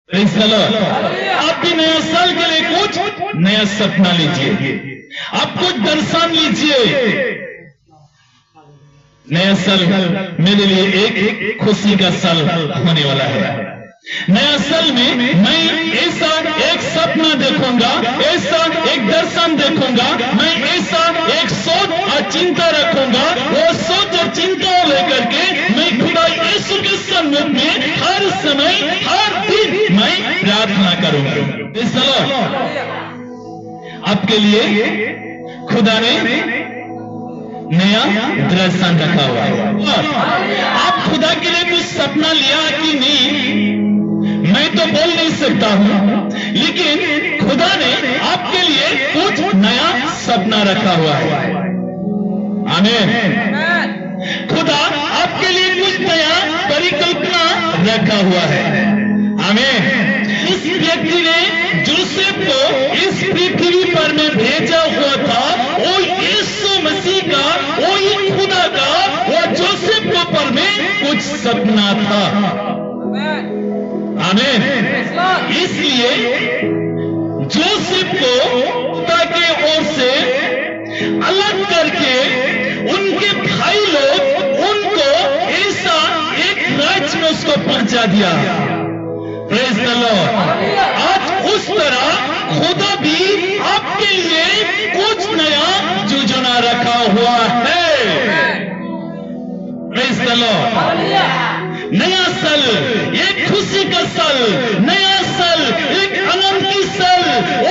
चलो आप भी नया साल के लिए कुछ नया सपना लीजिए, आप कुछ दर्शन लीजिए। नया साल मेरे लिए एक खुशी का साल होने वाला है। नया साल में मैं ऐसा एक सपना देखूंगा, ऐसा एक दर्शन देखूंगा, मैं ऐसा एक सोच और चिंता रखूंगा। वो सोच और चिंता लेकर के मैं खुदा यीशु के सम्मुख में हर समय हर दिन मैं प्रार्थना करूंगा। चलो आपके लिए खुदा ने नया दर्शन रखा हुआ है। आप खुदा के लिए कुछ सपना लिया कि नहीं मैं तो बोल नहीं सकता हूं, लेकिन खुदा ने आपके लिए कुछ नया सपना रखा हुआ है। आमीन। खुदा आपके लिए कुछ नया परिकल्पना रखा हुआ है। आमीन। इस व्यक्ति ने जोसेफ को इस पृथ्वी पर में भेजा हुआ था, वो यीशु मसीह का, वो ही खुदा का, वो जोसेफ के ऊपर में कुछ सपना था। आमीन। इसलिए जोसेफ को खुदा के ओर से अलग करके उनके भाई लोग उनको ऐसा एक राज्य में उसको पहुंचा दिया। Praise the Lord. आज उस तरह खुदा भी आपके लिए कुछ नया योजना रखा हुआ है। Praise the Lord. नया साल एक खुशी का साल, नया साल एक आनंद की साल।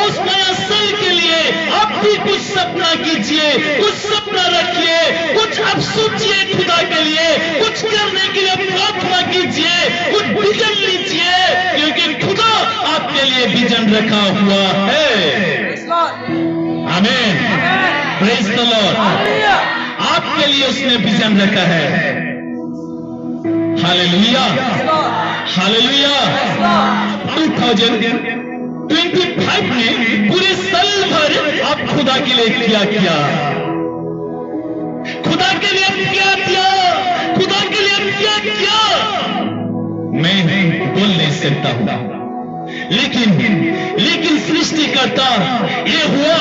उस नया साल के लिए आप भी कुछ सपना कीजिए, कुछ सपना रखिए, कुछ आप सोचिए खुदा के लिए, कुछ करने के लिए प्रार्थना कीजिए, कुछ विजन लीजिए, क्योंकि खुदा आपके लिए विजन रखा हुआ है। आमीन। Praise the Lord. आपके लिए उसने विजन रखा है। Hallelujah, hallelujah. 2025 में पूरे साल भर आप खुदा के लिए क्या किया? खुदा के लिए क्या किया? खुदा के लिए क्या किया? मैं बोल नहीं सकता हूं, लेकिन सृष्टिकर्ता ये हुआ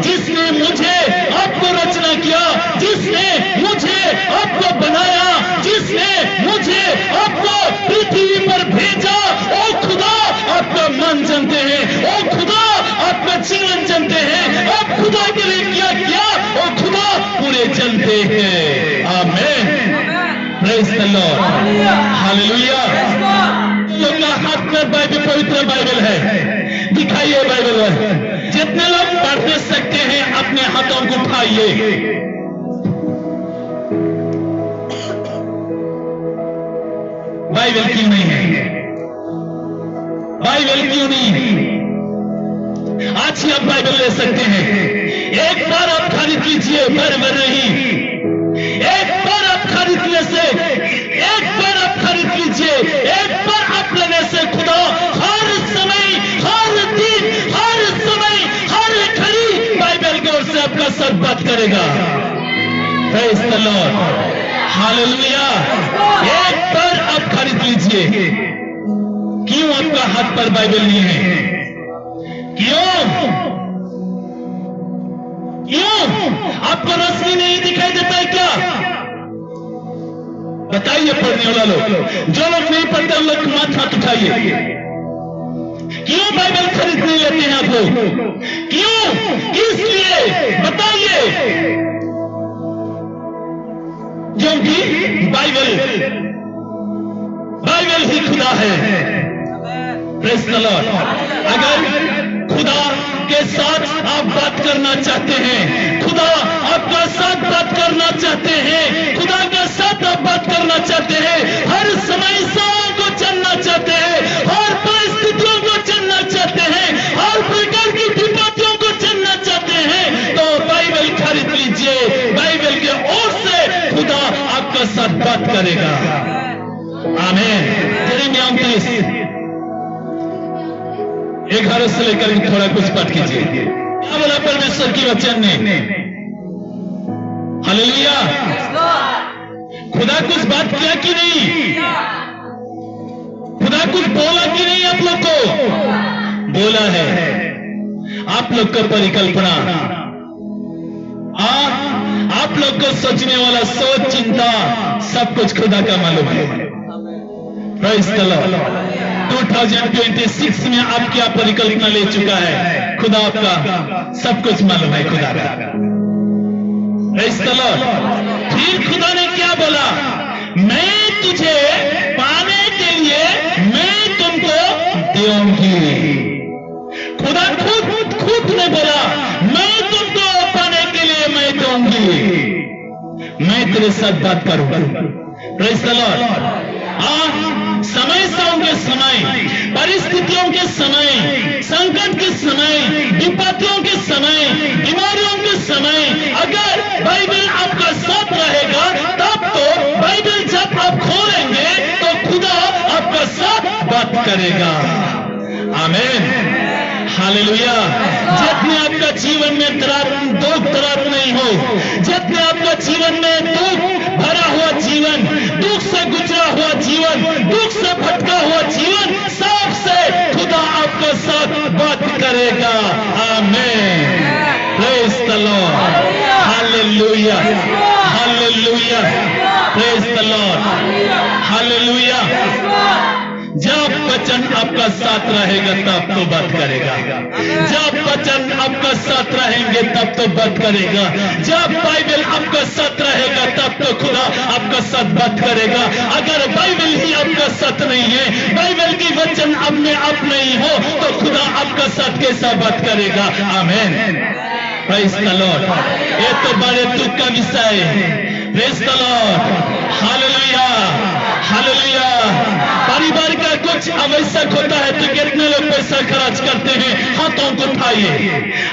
जिसने मुझे आपको रचना किया, जिसने मुझे आपको बनाया, जिसने मुझे आपको पृथ्वी पर भेजा। ओ खुदा आपका मन जानते हैं, ओ खुदा आपका जीवन जानते हैं, आप खुदा के लिए क्या किया ओ खुदा पूरे जानते हैं। आमीन। Praise the Lord. हालेलुया। लोग का हाथ में बाइबल, पवित्र बाइबल है, दिखाइए बाइबल। जितने लोग पढ़ सकते हैं अपने हाथों को उठाइए। बाइबल क्यों नहीं है? बाइबल क्यों नहीं? आज ही आप बाइबल ले सकते हैं। एक बार आप खरीद लीजिए, बार-बार नहीं। एक बार आप खरीदने से, एक बार आप खरीद लीजिए, एक बार आप लेने से खुदा हर समय, हर दिन, हर समय, हर घड़ी बाइबल की ओर से आपका सब बात करेगा। Praise the Lord. हालेलुया। एक बार आप खरीद लीजिए। क्यों आपका हाथ पर बाइबल नहीं है? क्यों? आपको रोशनी नहीं दिखाई देता है क्या? बताइए पढ़ने वाला लोग। जो लोग नहीं पढ़ते उन लोग हाथ उठाइए। क्यों बाइबल खरीद नहीं लेते हैं आप लोग? क्यों? किस लिए? बताइए। क्योंकि बाइबल ही खुदा है। Praise the Lord. अगर खुदा के साथ आप बात करना चाहते हैं, खुदा आपका साथ बात करना चाहते हैं, खुदा के साथ आप बात करना चाहते हैं, हर समस्याओं को जानना चाहते हैं, हर परिस्थितियों को जानना चाहते हैं, हर प्रकार की विपत्तियों को जानना चाहते हैं, तो बाइबल खरीद लीजिए। बाइबल के ओर से खुदा आपका साथ बात करेगा। आमीन। यिर्मयाह 29 11 से लेकर थोड़ा कुछ पाठ कीजिए। क्या बोला परमेश्वर की वचन ने? हालेलुया। खुदा कुछ बात किया कि नहीं? खुदा कुछ बोला कि नहीं आप लोग को? बोला है। आप लोग को परिकल्पना, आप लोग को सोचने वाला सोच, चिंता, सब कुछ खुदा का मालूम है। Praise the Lord. 2026 में आप क्या परिकल्पना ले चुका है, खुदा आपका सब कुछ मालूम है, खुदा का। Praise the Lord. फिर खुदा ने क्या बोला, मैं तुझे पाने के लिए मैं तुमको दूंगी। खुदा खुद ने बोला, मैं तुमको पाने के लिए मैं दूंगी, मैं तेरे साथ बात करूंगा। Praise the Lord. समय के समय, परिस्थितियों के समय, संकट के समय, विपत्तियों के समय, बीमारियों के समय, अगर बाइबल आपका साथ रहेगा, तब तो बाइबल जब आप खोलेंगे तो खुदा आपका साथ बात करेगा। आमीन, हालेलुया। जितने आपका जीवन में दुख दरार नहीं हो, जितने आपका जीवन में दुख भरा हुआ जीवन, दुख से गुजरा हुआ जीवन, दुख से भटका हुआ जीवन, सबसे खुदा आपका साथ बात करेगा। आमीन, praise the Lord, hallelujah, hallelujah, praise the Lord, hallelujah. जब वचन आपका साथ रहेगा तब तो बात करेगा, जब वचन आपका साथ रहेंगे तब तो बात करेगा, जब बाइबल आपका साथ रहेगा तब तो खुदा आपका साथ बात करेगा। अगर बाइबल ही आपका साथ नहीं है, बाइबल की वचन अपने आप नहीं हो, तो खुदा आपका साथ कैसा बात करेगा। आमीन, प्रेज़ द लॉर्ड। ये तो बड़े दुख का विषय है। Praise the Lord, hallelujah, hallelujah. परिवार का कुछ आवश्यक होता है तो कितने लोग पैसा खर्च करते हैं। हाथों को उठाइए,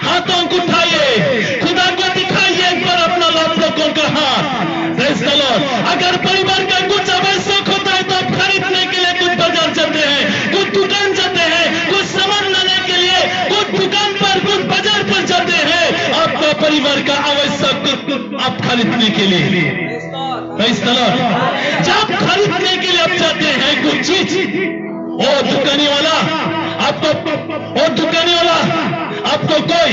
हाथों को उठाइए, खुदा को दिखाइए एक बार अपना आप लोगों का हाथ। Praise the Lord. अगर परिवार का कुछ आवश्यक होता है तो आप खरीदने के लिए कुछ बाजार जाते हैं, कुछ दुकान जाते हैं, कुछ सामान लाने के लिए कुछ दुकान पर, कुछ बाजार पर जाते हैं, आपका परिवार का आवश्यक आप खरीदने के लिए। Praise the Lord. जब खरीदने के लिए आप जाते हैं कुछ चीज, और दुकानी वाला आपको कोई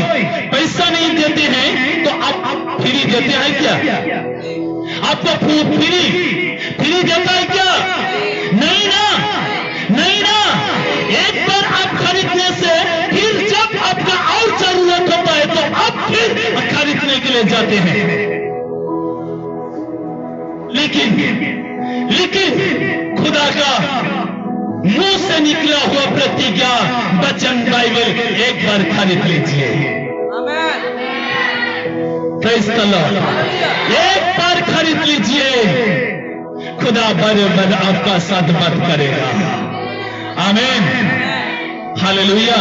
पैसा नहीं देते हैं तो आप फ्री देते हैं क्या? आपको फ्री देता है क्या? नहीं ना, नहीं ना। एक बार आप खरीदने से फिर जब आपका और जरूरत होता है तो आप फिर खरीदने के लिए जाते हैं। लेकिन खुदा का मुंह से निकला हुआ प्रतिज्ञा वचन बाइबल एक बार खरीद लीजिए। Praise the Lord. एक बार खरीद लीजिए, खुदा बराबर आपका साथ बात करेगा। आमीन, हालेलुया।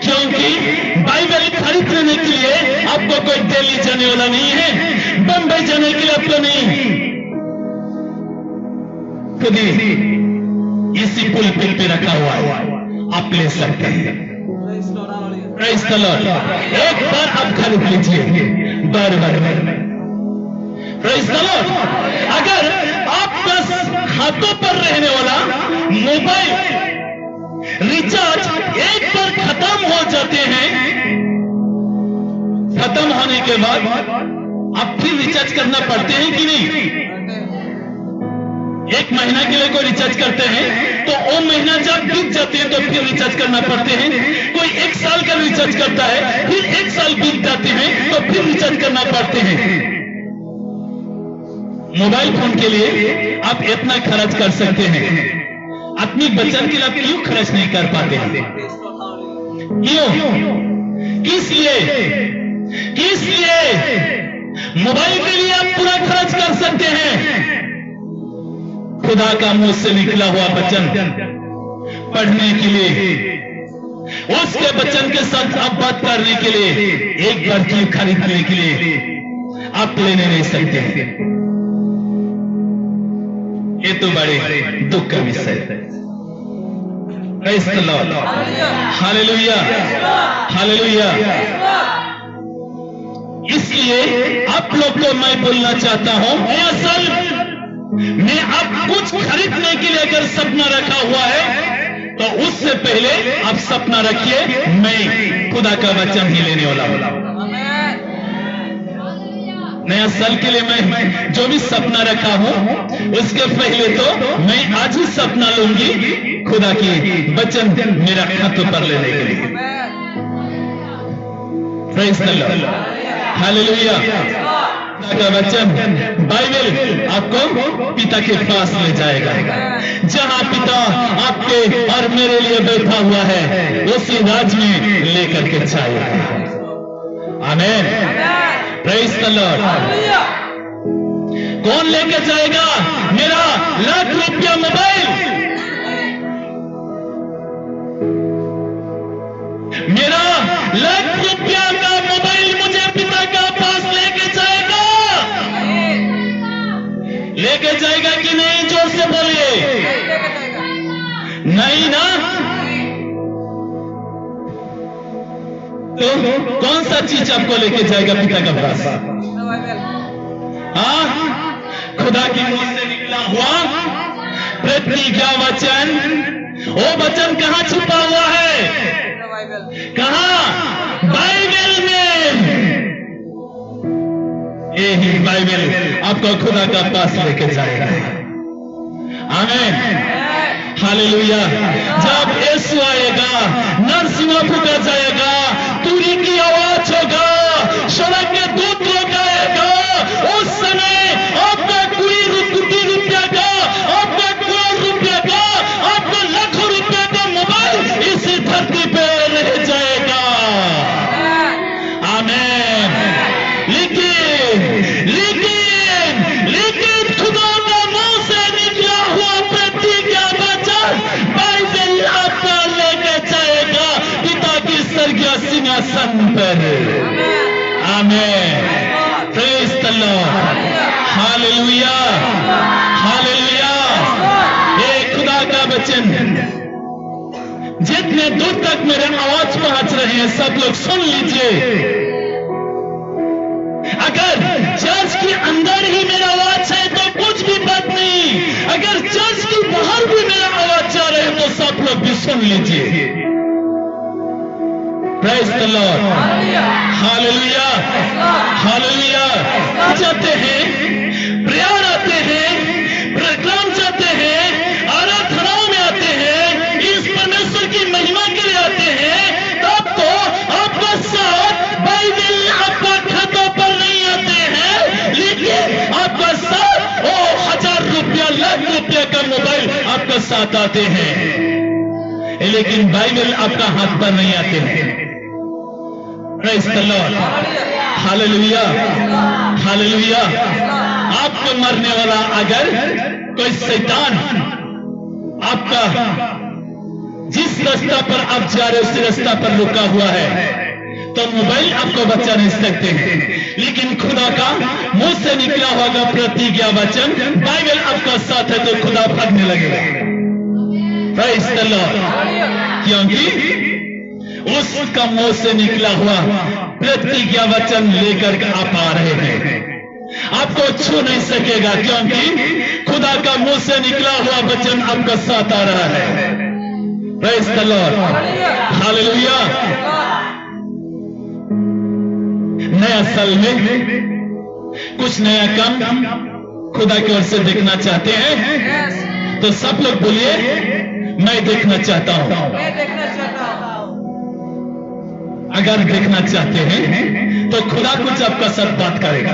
क्योंकि बाइबल खरीदने के लिए आपको कोई दिल्ली जाने वाला नहीं है, बंबई जाने के लिए आपको नहीं, खुद ही इसी पुलपिट पे रखा हुआ है, आप ले सकते हैं। Praise the Lord. एक बार आप खरीद लीजिए, बार बार। Praise the Lord. अगर आपका हाथों पर रहने वाला मोबाइल रिचार्ज एक बार खत्म हो जाते हैं, खत्म होने के बाद आप फिर रिचार्ज करना पड़ते हैं कि नहीं? एक महीना के लिए कोई रिचार्ज करते हैं तो वो महीना जब बीत जाते हैं तो फिर रिचार्ज करना पड़ते हैं। कोई एक साल का रिचार्ज करता है, फिर एक साल बीत जाते हैं तो फिर रिचार्ज करना पड़ते हैं। मोबाइल फोन के लिए आप इतना खर्च कर सकते हैं, अपनी बचत के लिए आप क्यों खर्च नहीं कर पाते? क्यों? किस लिए? मोबाइल के लिए आप पूरा खर्च कर सकते हैं। खुदा का मुंह से निकला हुआ वचन पढ़ने के लिए, उसके वचन के साथ आप बात करने के लिए एक बार क्यों खरीदने के लिए आप लेने नहीं सकते? ये तो बड़े दुख का विषय है। Praise the Lord, hallelujah, hallelujah. इसलिए आप लोग को मैं बोलना चाहता हूं, असल में आप कुछ खरीदने के लिए अगर सपना रखा हुआ है तो उससे पहले आप सपना रखिए मैं खुदा का वचन ही लेने वाला हूं। नया साल के लिए मैं जो भी सपना रखा हूं उसके पहले तो मैं आज ही सपना लूंगी खुदा की वचन मेरा हाथों पर लेने के लिए। Praise the Lord, hallelujah. का वचन बाइबल आपको पिता के पास ले जाएगा। जहां पिता आपके और मेरे लिए बैठा हुआ है उसी राज में लेकर के जाएगा। आमीन, प्रेज़ द लॉर्ड। कौन लेकर जाएगा? मेरा ₹1,00,000 मोबाइल, मेरा ₹1,00,000 का मोबाइल मुझे पिता का पास लेके जाएगा। लेके जाएगा कि नहीं? जोर से बोलिए। नहीं ना? तो कौन सा चीज आपको लेके जाएगा पिता का पास? हाँ, खुदा की मुंह से निकला हुआ प्रतिज्ञा वचन। वो वचन कहाँ छुपा हुआ है? कहाँ? बाइबल में। यही बाइबल आपको खुदा का पास लेके जाएगा। आमीन, हालेलुया। जब यीशु आएगा, नरसिंह फूका जाएगा, तुरी की आवाज होगा, स्वर्ग के दूत लोग आएगा। उस समय आपका ₹1,00,000 रुपया का, आपका ₹1,00,000 का, आपका लाखों रुपया का मोबाइल इसी धरती पे रह जाएगा। आमीन। लेकिन खुदा का मुंह से निकला हुआ प्रतिज्ञा वचन बाइबल आपका लेके जाएगा पिता की स्वर्गीय सिंहासन पर। आमीन, praise the Lord, hallelujah, hallelujah. ये खुदा का वचन जितने दूर तक मेरे आवाज पहुंच रहे हैं सब लोग सुन लीजिए। अगर चर्च के अंदर ही मेरा आवाज है तो कुछ भी बात नहीं, अगर चर्च के बाहर भी मेरा आवाज जा रहे हैं तो सब लोग भी सुन लीजिए। Praise the Lord, hallelujah, hallelujah. जाते हैं, प्रेयर आते हैं, प्रोग्राम जाते हैं, आराधनाओं में आते हैं, इस परमेश्वर की महिमा के लिए आते हैं, तब तो आपका साथ बाइबल आपका खातों पर नहीं आते हैं, लेकिन आपका साथ वो ₹1,000 ₹1,00,000 का मोबाइल आपका साथ आते हैं, लेकिन बाइबल आपका हाथ पर नहीं आते हैं। Praise the Lord, hallelujah, hallelujah. आपको मरने वाला अगर कोई शैतान आपका जिस रास्ता पर आप जा रहे उस रास्ता पर रुका हुआ है तो मोबाइल आपको बचा नहीं सकते हैं, लेकिन खुदा का मुंह से निकला होगा प्रतिज्ञा वचन बाइबल आपका साथ है तो खुदा भागने लगेगा। प्रेज़ द लॉर्ड, क्योंकि उसका मुंह से निकला हुआ प्रतिज्ञा वचन लेकर आप आ रहे हैं। आपको छू नहीं सकेगा क्योंकि खुदा का मुंह से निकला हुआ वचन आपका साथ आ रहा है। Praise the Lord, hallelujah. नया साल में कुछ नया काम खुदा की ओर से देखना चाहते हैं तो सब लोग बोलिए मैं देखना चाहता हूं। अगर देखना चाहते हैं तो खुदा कुछ आपका साथ बात करेगा।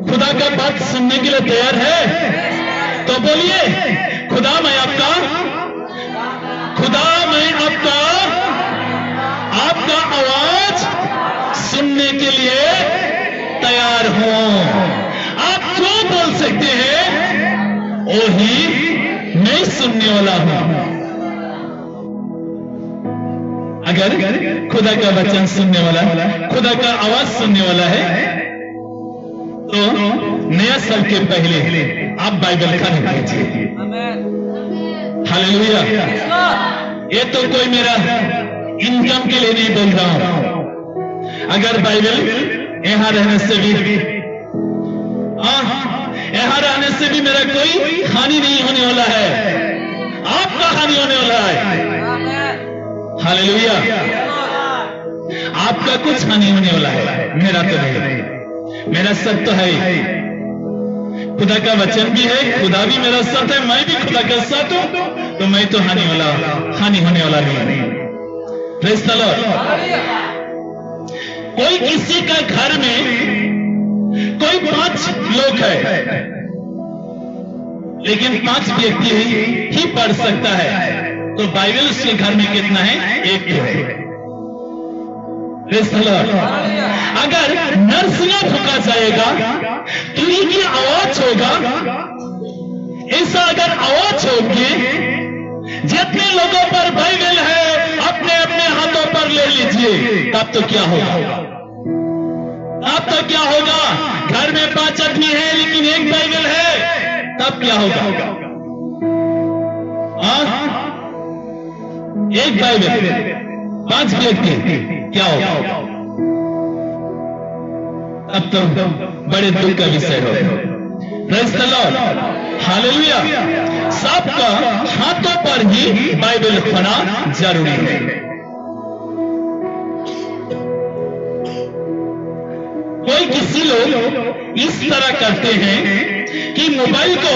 खुदा का बात सुनने के लिए तैयार है तो बोलिए खुदा मैं आपका आवाज सुनने के लिए तैयार हूं। आप जो बोल सकते हैं वही मैं सुनने वाला हूं। अगर खुदा का वचन सुनने वाला, खुदा का आवाज सुनने वाला है तो नया साल के पहले आप बाइबल का कीजिए। हालेलुया। ये तो कोई मेरा इनकम के लिए नहीं बोल रहा हूं। अगर बाइबल यहां रहने से भी यहां रहने से भी मेरा कोई हानि नहीं होने वाला है। आपका हानि होने वाला है। हालेलुया। आपका कुछ हानि होने वाला है, मेरा तो नहीं। मेरा सत्य तो है, खुदा का वचन भी है, खुदा भी मेरा साथ है, मैं भी खुदा के साथ हूं, तो मैं तो हानि होने वाला नहीं। Praise the Lord. कोई किसी का घर में कोई 5 लोग है, लेकिन 5 व्यक्ति ही पढ़ सकता है, तो बाइबल उसके घर में कितना है? 1 है। Praise the Lord. अगर नरसिंगा फूका जाएगा, तुरी की आवाज होगा, ऐसा अगर आवाज होगी, जितने लोगों पर बाइबल है अपने अपने हाथों पर ले लीजिए, तब तो क्या होगा? तब तो क्या होगा? घर में 5 आदमी है लेकिन 1 बाइबल है, तब क्या होगा? 1 बाइबल 5 व्यक्ति, क्या होगा? अब तो बड़े दुख का विषय होगा। Praise the Lord. हालेलुया। सबका हाथों पर ही बाइबल होना जरूरी है। कोई किसी लोग इस तरह करते हैं कि मोबाइल को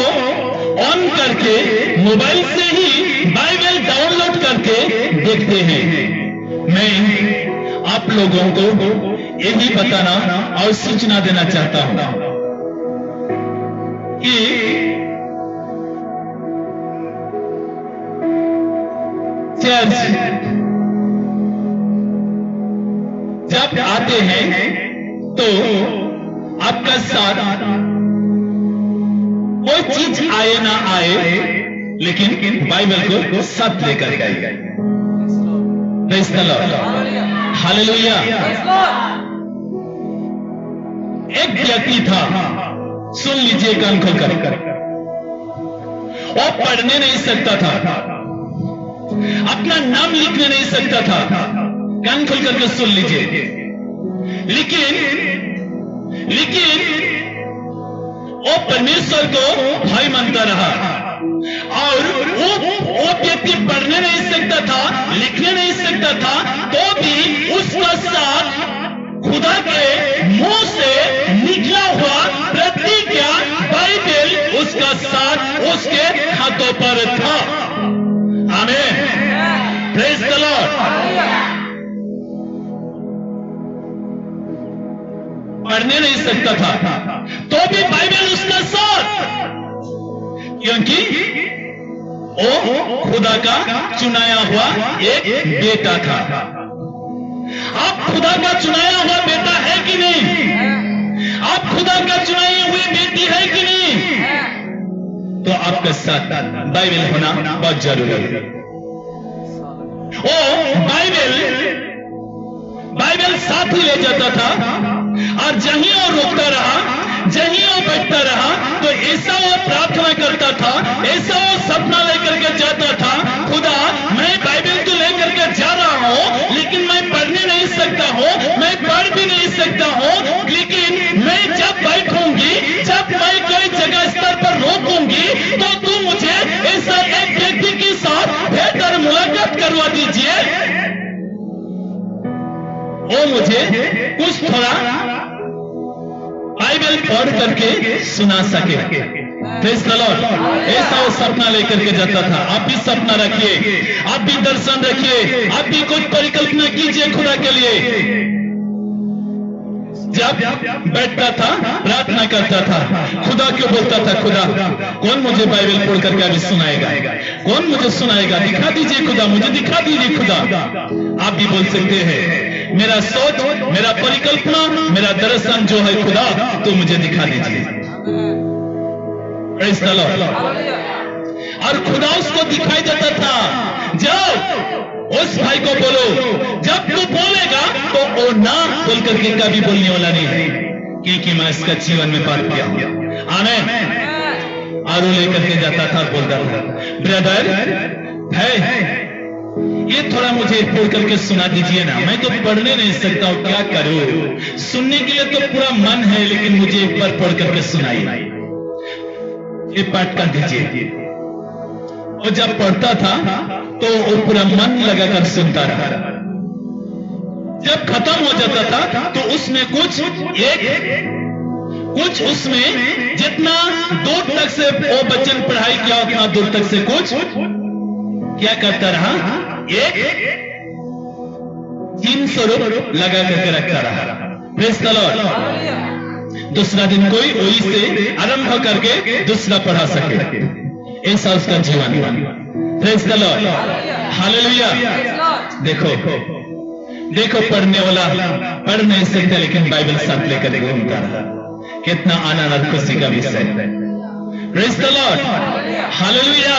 ऑन करके मोबाइल से ही बाइबल डाउनलोड करके देखते हैं। मैं आप लोगों को यही बताना और सूचना देना चाहता हूं कि चर्च जब आते हैं तो आपका साथ कोई चीज आए ना आए, लेकिन बाइबल को साथ लेकर आइए। Praise the Lord. हालेलुया। एक व्यक्ति था, सुन लीजिए कान खोलकर, वो पढ़ने नहीं सकता था, अपना नाम लिखने नहीं सकता था, कान खोलकर के सुन लीजिए। लेकिन वो परमेश्वर को भाई मानता रहा, और वो व्यक्ति पढ़ने नहीं सकता था, लिखने नहीं सकता था, तो भी उसका साथ खुदा के मुंह से निकला हुआ प्रतिज्ञा बाइबल उसका साथ उसके हाथों पर था। आमीन। Praise the Lord. पढ़ने नहीं सकता था, तो भी बाइबल उसका साथ, क्योंकि वो खुदा का चुनाया हुआ एक बेटा था। आप खुदा का चुनाया हुआ बेटा है कि नहीं? आप खुदा का चुनाई हुई बेटी है कि नहीं? तो आपके साथ बाइबल होना बहुत जरूरी है। वो बाइबल साथ ही ले जाता था, और जहीं वो रुकता रहा, जहीं वो बैठता रहा, तो ऐसा वो प्रार्थना करता था, ऐसा वो सपना लेकर के जाता था, खुदा मैं बाइबल तो लेकर के जा रहा हूं, लेकिन मैं पढ़ने नहीं सकता हूं, मैं पढ़ भी नहीं सकता हूं, लेकिन मैं जब बैठूंगी, जब मैं कोई जगह स्तर पर रोकूंगी, तो तू मुझे ऐसा एक व्यक्ति के साथ भेंट और मुलाकात करवा दीजिए, वो मुझे कुछ थोड़ा बाइबल पढ़ करके सुना सके। Praise the Lord. ऐसा वो सपना लेकर के जाता था। आप भी सपना रखिए, आप भी दर्शन रखिए, आप भी कुछ परिकल्पना कीजिए खुदा के लिए। जब बैठता था, प्रार्थना करता था, खुदा क्यों बोलता था, खुदा कौन मुझे बाइबल पढ़ करके अभी सुनाएगा, कौन मुझे सुनाएगा, दिखा दीजिए खुदा, मुझे दिखा दीजिए खुदा। आप भी बोल सकते हैं, मेरा सोच, मेरा परिकल्पना, मेरा दर्शन जो है खुदा, तो मुझे दिखा दीजिए। Praise the Lord. और खुदा उसको दिखाई देता था। जाओ उस भाई को बोलो, जब तू बोलेगा तो वो ना बोल करके कभी बोलने वाला नहीं है, क्योंकि मैं इसका जीवन में पार किया। आमीन। और वो लेकर के जाता था, बोलता था, ब्रदर है ये थोड़ा मुझे पढ़ करके सुना दीजिए ना, मैं तो पढ़ने नहीं सकता हूं, क्या करूं? सुनने के लिए तो पूरा मन है, लेकिन मुझे एक बार पढ़ करके सुनाइए, ये पाठ कर दीजिए। वो जब पढ़ता था तो वो पूरा मन लगाकर सुनता रहा। जब खत्म हो जाता था तो उसमें कुछ उसमें जितना दूर तक से वो बच्चे ने पढ़ाई किया उतना दूर तक से कुछ क्या करता रहा, एक चिन्ह स्वरूप लगा करके रखता रहा। Praise the Lord. दूसरा दिन कोई वही से आरंभ करके दूसरा पढ़ा सके, ऐसा उसका जीवन। Praise the Lord, hallelujah. देखो पढ़ने वाला पढ़ नहीं सकता लेकिन बाइबल साथ लेकर घूमता रहा। कितना आनंद और खुशी का विषय है। Praise the Lord, hallelujah.